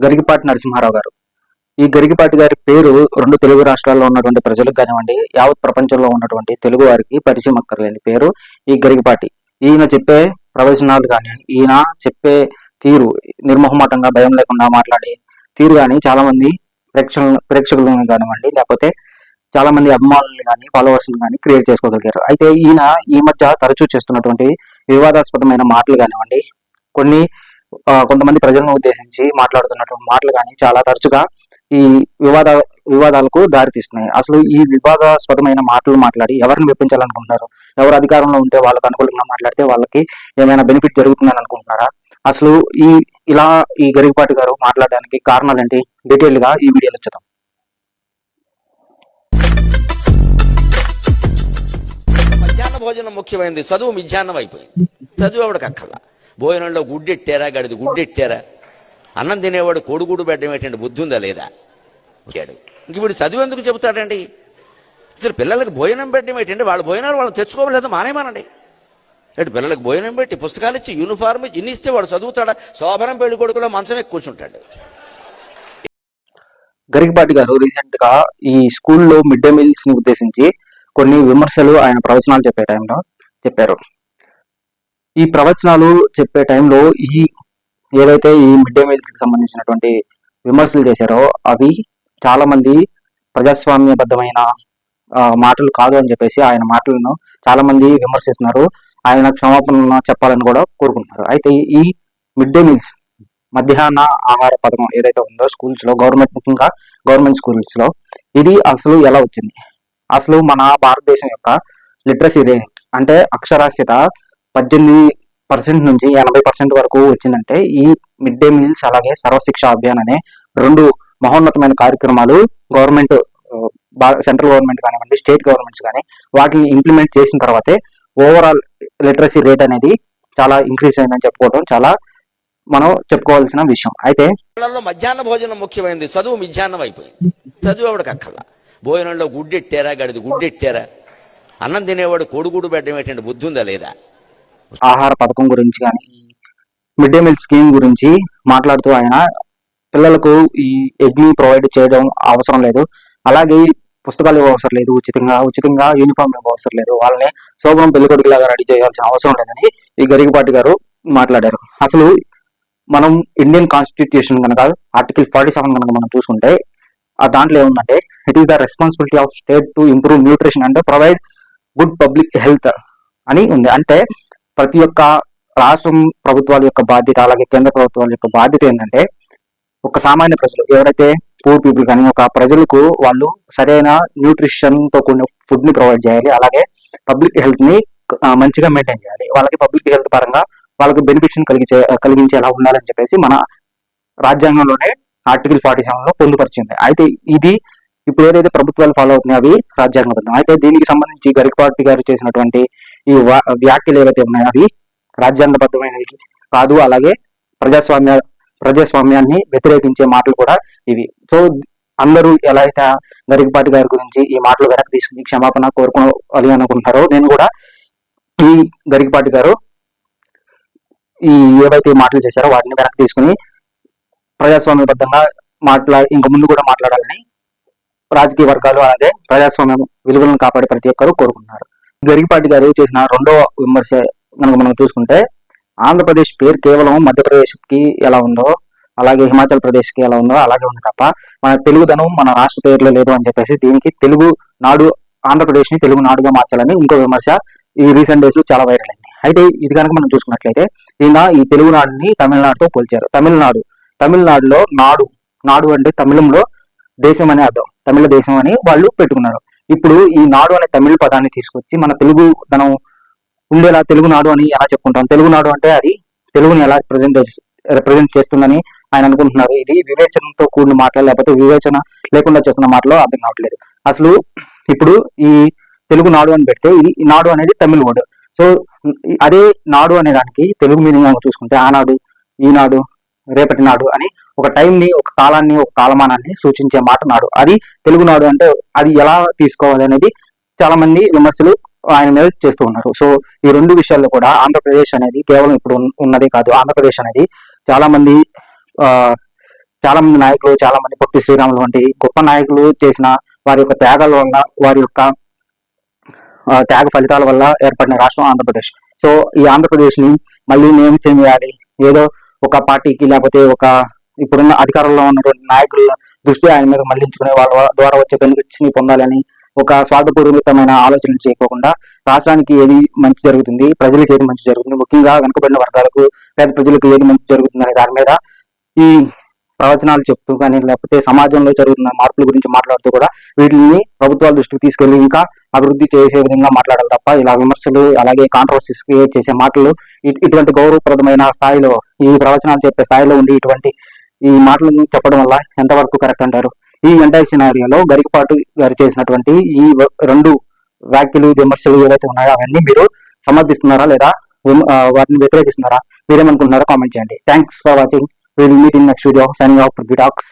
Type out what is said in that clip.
గరికపాటి నరసింహారావు గారు. ఈ గరికపాటి గారి పేరు రెండు తెలుగు రాష్ట్రాల్లో ఉన్నటువంటి ప్రజలకు కానివ్వండి, యావత్ ప్రపంచంలో ఉన్నటువంటి తెలుగు వారికి పరిచయం అక్కర్లేని పేరు ఈ గరికపాటి. ఈయన చెప్పే ప్రవచనాలు కానీ, ఈయన చెప్పే తీరు, నిర్మోహమాటంగా భయం లేకుండా మాట్లాడే తీరు కానీ చాలా మంది ప్రేక్షకులను కానివ్వండి, లేకపోతే చాలా మంది అభిమానులు కానీ, ఫాలోవర్స్ కానీ క్రియేట్ చేసుకోగలిగారు. అయితే ఈయన ఈ మధ్య తరచూ చేస్తున్నటువంటి వివాదాస్పదమైన మాటలు కానివ్వండి, కొంతమంది ప్రజలను ఉద్దేశించి మాట్లాడుతున్నటువంటి మాటలు కానీ చాలా తరచుగా ఈ వివాదాలకు దారితీస్తున్నాయి. అసలు ఈ వివాదాస్పదమైన మాటలు మాట్లాడి ఎవరిని మెప్పించాలనుకుంటున్నారు? ఎవరు అధికారంలో ఉంటే వాళ్ళకి అనుకూలంగా మాట్లాడితే వాళ్ళకి ఏమైనా బెనిఫిట్ జరుగుతుందని అనుకుంటున్నారా? అసలు ఈ గరికపాటి గారు మాట్లాడడానికి కారణాలు ఏంటి? డీటెయిల్ గా ఈ వీడియోలో చూద్దాం. మధ్యాహ్న భోజనం ముఖ్యమైనది, చదువు మిధ్యాహ్నం అయిపోయింది. చదువు ఎవడికి అక్కల. భోజనంలో గుడ్డెట్టారా, గడిది గుడ్డెట్టారా, అన్నం తినేవాడు కోడిగూడు పెట్టడం ఏంటంటే బుద్ధి ఉందా లేదా? ఇంక వీడు చదువు ఎందుకు చెబుతాడండి? అసలు పిల్లలకి భోజనం పెట్టడం ఏంటంటే వాళ్ళ భోజనాలు వాళ్ళు తెచ్చుకోవలేదు, మానేమానండి. పిల్లలకు భోజనం పెట్టి పుస్తకాలు ఇచ్చి యూనిఫార్మ్ ఇచ్చి ఇన్ని ఇస్తే వాడు చదువుతాడా? శోభనం పెళ్లి కొడుకులో మంచం ఎక్కి కూర్చుంటాడు. గరికపాటి గారు రీసెంట్ గా ఈ స్కూల్లో మిడ్ డే మీల్స్ ని ఉద్దేశించి కొన్ని విమర్శలు ఆయన ప్రవచనాలు చెప్పే టైంలో చెప్పారు. ఈ ప్రవచనాలు చెప్పే టైంలో ఏదైతే ఈ మిడ్ డే మీల్స్ కి సంబంధించినటువంటి విమర్శలు చేశారో అవి చాలా మంది ప్రజాస్వామ్యబద్ధమైన మాటలు కాదు అని చెప్పేసి ఆయన మాటలను చాలా మంది విమర్శిస్తున్నారు. ఆయన క్షమాపణ చెప్పాలని కూడా కోరుకుంటున్నారు. అయితే ఈ మిడ్ డే మీల్స్, మధ్యాహ్న ఆహార పథకం ఏదైతే ఉందో స్కూల్స్ లో, ముఖ్యంగా గవర్నమెంట్ స్కూల్స్ లో, ఇది అసలు ఎలా వచ్చింది? అసలు మన భారతదేశం యొక్క లిటరసీ రేట్ అంటే అక్షరాస్యత 18% నుంచి 80% వరకు వచ్చిందంటే ఈ మిడ్ డే మీల్స్ అలాగే సర్వశిక్ష అభియాన్ అనే రెండు మహోన్నతమైన కార్యక్రమాలు గవర్నమెంట్, సెంట్రల్ గవర్నమెంట్ కానివ్వండి, స్టేట్ గవర్నమెంట్స్ కానీ వాటిని ఇంప్లిమెంట్ చేసిన తర్వాతే ఓవరాల్ లిటరసీ రేట్ అనేది చాలా ఇంక్రీజ్ అయిందని చెప్పుకోవడం చాలా మనం చెప్పుకోవాల్సిన విషయం. అయితే మధ్యాహ్న భోజనం ముఖ్యమైనది, చదువు మిధ్యాహ్నం అయిపోయింది. చదువు ఎవడికి అక్కల. భోజనంలో గుడ్డెట్టారా, గడిది గుడ్డెట్టారా, అన్నం తినేవాడు కోడిగూడు పెట్టడం ఏంటంటే బుద్ధి ఉందా లేదా? ఆహార పథకం గురించి కానీ, మిడ్ డే మీల్ స్కీమ్ గురించి మాట్లాడుతూ ఆయన పిల్లలకు ఈ ఎగ్ ని ప్రొవైడ్ చేయడం అవసరం లేదు, అలాగే పుస్తకాలు ఇవ్వవసరం లేదు, ఉచితంగా యూనిఫామ్ ఇవ్వవసరం లేదు, వాళ్ళని శోభనం పెళ్లికొడుకులాగా రెడీ చేయాల్సిన అవసరం లేదని ఈ గరికపాటి గారు మాట్లాడారు. అసలు మనం ఇండియన్ కాన్స్టిట్యూషన్ కనుక ఆర్టికల్ 47 కనుక మనం చూసుకుంటే దాంట్లో ఏముందంటే, it is the responsibility of state to improve nutrition and provide good public health అని ఉంది. అంటే ప్రతి ఒక్క రాష్ట్రం ప్రభుత్వాల యొక్క బాధ్యత, అలాగే కేంద్ర ప్రభుత్వాల యొక్క బాధ్యత ఏంటంటే ఒక సామాన్య ప్రజలు ఎవరైతే పూర్ పీపుల్ కానీ ఒక ప్రజలకు వాళ్ళు సరైన న్యూట్రిషన్ తో కూడిన ఫుడ్ ని ప్రొవైడ్ చేయాలి, అలాగే పబ్లిక్ హెల్త్ ని మంచిగా మెయింటైన్ చేయాలి, వాళ్ళకి పబ్లిక్ హెల్త్ పరంగా వాళ్ళకి బెనిఫిట్స్ కలిగించేలా ఉండాలని చెప్పేసి మన రాజ్యాంగంలోనే ఆర్టికల్ 47లో పొందుపరిచింది. అయితే ఇది ఇప్పుడు ఏదైతే ప్రభుత్వాలు ఫాలో అవుతున్నాయి అవి రాజ్యాంగబద్ధం. అయితే దీనికి సంబంధించి గరికపాటి గారు చేసినటువంటి ఈ వ్యాఖ్యలు ఏవైతే ఉన్నాయో అవి రాజ్యాంగబద్ధమైనవి కాదు, అలాగే ప్రజాస్వామ్యాన్ని వ్యతిరేకించే మాటలు కూడా ఇవి. సో అందరూ ఎలా అయితే గరికపాటి గారి గురించి ఈ మాటలు వెనక్కి తీసుకుని క్షమాపణ కోరుకోవాలి అనుకుంటారో, నేను కూడా ఈ గరికపాటి గారు ఏవైతే మాటలు చేశారో వాటిని వెనక్కి తీసుకుని ప్రజాస్వామ్యబద్ధంగా ఇంక ముందు కూడా మాట్లాడాలని రాజకీయ వర్గాలు అలాగే ప్రజాస్వామ్య విలువలను కాపాడే ప్రతి ఒక్కరు కోరుకుంటున్నారు. గరికపాటి గారు చేసిన రెండో విమర్శ కనుక మనం చూసుకుంటే, ఆంధ్రప్రదేశ్ పేరు కేవలం మధ్యప్రదేశ్ కి ఎలా ఉందో అలాగే హిమాచల్ ప్రదేశ్ కి ఎలా ఉందో అలాగే ఉంది తప్ప మన తెలుగుదనం మన రాష్ట్ర పేరులో లేదు అని చెప్పేసి దీనికి తెలుగు నాడు, ఆంధ్రప్రదేశ్ ని తెలుగు నాడుగా మార్చాలని ఇంకో విమర్శ ఈ రీసెంట్ డేస్ లో చాలా వైరల్ అయింది. అయితే ఇది కనుక మనం చూసుకున్నట్లయితే ఈ తెలుగు నాడుని తమిళనాడుతో పోల్చారు. తమిళనాడులో నాడు అంటే తమిళంలో దేశం అనే అర్థం, తమిళ దేశం అని వాళ్ళు పెట్టుకున్నారు. ఇప్పుడు ఈ నాడు అనే తమిళ పదాన్ని తీసుకొచ్చి మన తెలుగు ధనం ఉండేలా తెలుగు నాడు అని ఎలా చెప్పుకుంటాం? తెలుగు నాడు అంటే అది తెలుగుని ఎలా రిప్రజెంట్ చేస్తుందని ఆయన అనుకుంటున్నారు. ఇది వివేచనతో కూడిన మాటలు, లేకపోతే వివేచన లేకుండా చేస్తున్న మాటలో అర్థం కావట్లేదు. అసలు ఇప్పుడు ఈ తెలుగు నాడు అని పెడితే ఈ నాడు అనేది తమిళ వర్డ్. సో అదే నాడు అనే దానికి తెలుగు మీనింగ్ చూసుకుంటే ఆనాడు, ఈనాడు, రేపటి నాడు అని ఒక టైంని, ఒక కాలాన్ని, ఒక కాలమానాన్ని సూచించే మాట నాడు. అది తెలుగు నాడు అంటే అది ఎలా తీసుకోవాలి అనేది చాలా మంది విమర్శలు ఆయన మీద చేస్తూ ఉన్నారు. సో ఈ రెండు విషయాల్లో కూడా ఆంధ్రప్రదేశ్ అనేది కేవలం ఇప్పుడు ఉన్నదే కాదు, ఆంధ్రప్రదేశ్ అనేది చాలా మంది చాలా మంది నాయకులు, చాలా మంది పొట్టి శ్రీరాములు వంటి గొప్ప నాయకులు చేసిన వారి యొక్క త్యాగాల వల్ల, వారి యొక్క త్యాగ ఫలితాల వల్ల ఏర్పడిన రాష్ట్రం ఆంధ్రప్రదేశ్. సో ఈ ఆంధ్రప్రదేశ్ ని మళ్ళీ నేమ్ చేయాలి, ఏదో ఒక పార్టీకి లేకపోతే ఒక ఇప్పుడున్న అధికారంలో ఉన్నటువంటి నాయకుల దృష్టి ఆయన మీద మళ్లించుకునే వాళ్ళ ద్వారా వచ్చే బెనిఫిట్స్ ని పొందాలని ఒక స్వార్థపూరితమైన ఆలోచనలు చేయకోకుండా రాష్ట్రానికి ఏది మంచి జరుగుతుంది, ప్రజలకు ఏది మంచి జరుగుతుంది, ముఖ్యంగా వెనుకబడిన వర్గాలకు, పేద ప్రజలకు ఏది మంచి జరుగుతుంది అనే దాని మీద ఈ ప్రవచనాలు చెప్తూ కానీ లేకపోతే సమాజంలో జరుగుతున్న మార్పుల గురించి మాట్లాడుతూ కూడా వీటిని ప్రభుత్వాల దృష్టికి తీసుకెళ్లి ఇంకా అభివృద్ధి చేసే విధంగా మాట్లాడాలి తప్ప ఇలా విమర్శలు అలాగే కాంట్రవర్సీస్ క్రియేట్ చేసే మాటలు ఇటువంటి గౌరవప్రదమైన స్థాయిలో ఈ ప్రవచనాలు చెప్పే స్థాయిలో ఉండి ఇటువంటి ఈ మాటలను చెప్పడం వల్ల ఎంతవరకు కరెక్ట్ అంటారు? ఈ ఎంటైర్ సినారియోలో గరికపాటి గారు చేసినటువంటి ఈ రెండు వ్యాఖ్యలు, విమర్శలు ఏవైతే ఉన్నాయో అవన్నీ మీరు సమర్థిస్తున్నారా లేదా వాటిని వ్యతిరేకిస్తున్నారా? మీరేమనుకుంటున్నారో కామెంట్ చేయండి. Thanks for watching. We'll meet in next video. Signing off, Prithvi Talks.